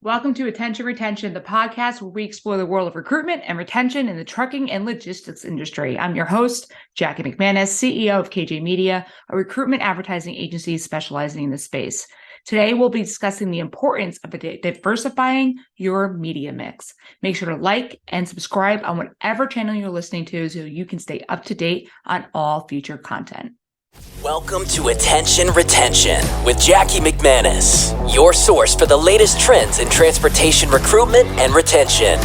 Welcome to Attention Retention, the podcast where we explore the world of recruitment and retention in the trucking and logistics industry. I'm your host, Jackie McManus, CEO of KJ Media, a recruitment advertising agency specializing in this space. Today, we'll be discussing the importance of diversifying your media mix. Make sure to like and subscribe on whatever channel you're listening to so you can stay up to date on all future content. Welcome to Attention Retention with Jackie McManus, your source for the latest trends in transportation recruitment and retention.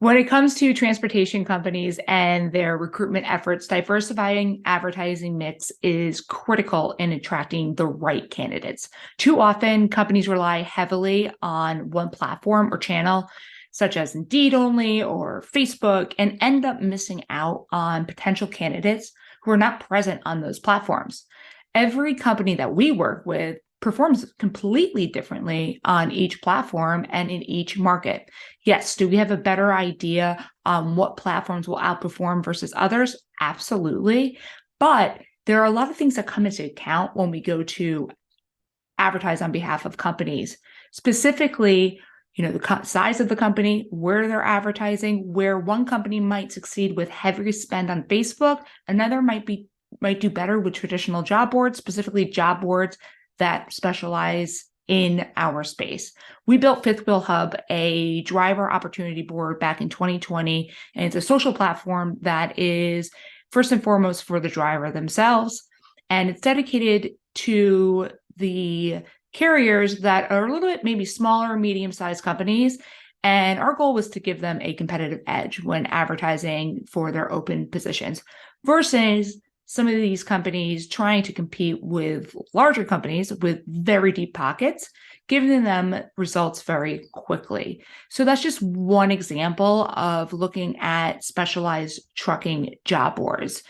When it comes to transportation companies and their recruitment efforts, diversifying advertising mix is critical in attracting the right candidates. Too often, companies rely heavily on one platform or channel, such as Indeed only or Facebook, and end up missing out on potential candidates who are not present on those platforms. Every company that we work with performs completely differently on each platform and in each market. Yes, do we have a better idea on what platforms will outperform versus others? Absolutely. But there are a lot of things that come into account when we go to advertise on behalf of companies. Specifically, the size of the company, where they're advertising, where one company might succeed with heavy spend on Facebook, another might do better with traditional job boards, specifically job boards that specialize in our space. We built Fifth Wheel Hub, a driver opportunity board back in 2020, and it's a social platform that is first and foremost for the driver themselves, and it's dedicated to the carriers that are a little bit maybe smaller, medium-sized companies. And our goal was to give them a competitive edge when advertising for their open positions versus some of these companies trying to compete with larger companies with very deep pockets, giving them results very quickly. So that's just one example of looking at specialized trucking job boards.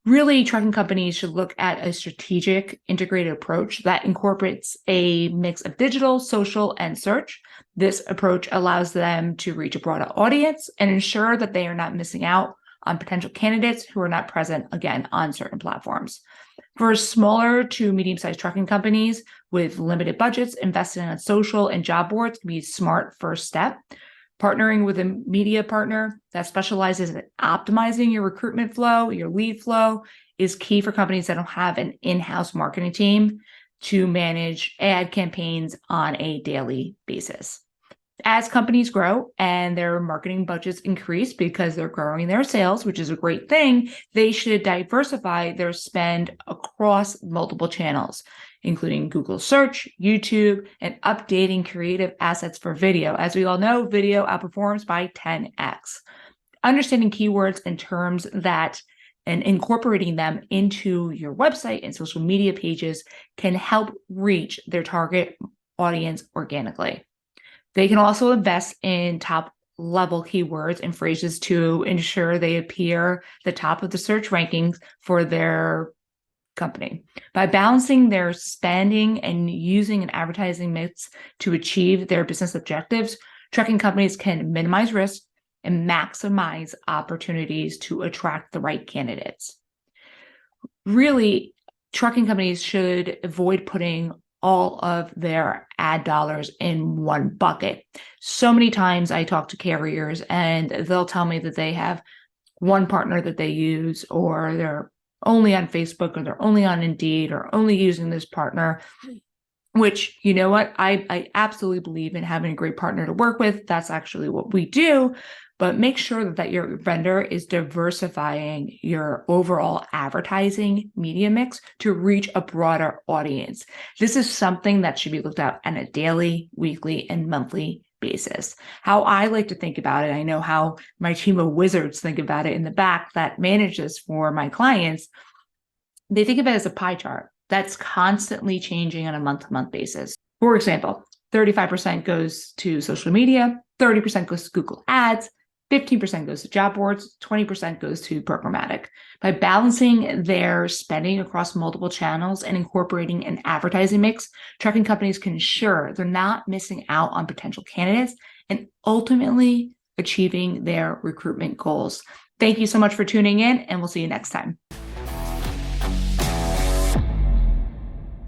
Really, trucking companies should look at a strategic integrated approach that incorporates a mix of digital, social, and search. This approach allows them to reach a broader audience and ensure that they are not missing out on potential candidates who are not present, again, on certain platforms. For smaller to medium-sized trucking companies with limited budgets, investing in social and job boards can be a smart first step. Partnering with a media partner that specializes in optimizing your recruitment flow, your lead flow, is key for companies that don't have an in-house marketing team to manage ad campaigns on a daily basis. As companies grow and their marketing budgets increase because they're growing their sales, which is a great thing, they should diversify their spend across multiple channels, including Google Search, YouTube, and updating creative assets for video. As we all know, video outperforms by 10x. Understanding keywords and terms and incorporating them into your website and social media pages can help reach their target audience organically. They can also invest in top-level keywords and phrases to ensure they appear the top of the search rankings for their company. By balancing their spending and using an advertising mix to achieve their business objectives, trucking companies can minimize risk and maximize opportunities to attract the right candidates. Really, trucking companies should avoid putting all of their ad dollars in one bucket. So many times I talk to carriers and they'll tell me that they have one partner that they use, or they're only on Facebook, or they're only on Indeed, or only using this partner, which, you know what, I absolutely believe in having a great partner to work with. That's actually what we do. But make sure that your vendor is diversifying your overall advertising media mix to reach a broader audience. This is something that should be looked at on a daily, weekly, and monthly basis. How I like to think about it, I know how my team of wizards think about it in the back that manages for my clients. They think of it as a pie chart that's constantly changing on a month-to-month basis. For example, 35% goes to social media, 30% goes to Google Ads, 15% goes to job boards, 20% goes to programmatic. By balancing their spending across multiple channels and incorporating an advertising mix, trucking companies can ensure they're not missing out on potential candidates and ultimately achieving their recruitment goals. Thank you so much for tuning in, and we'll see you next time.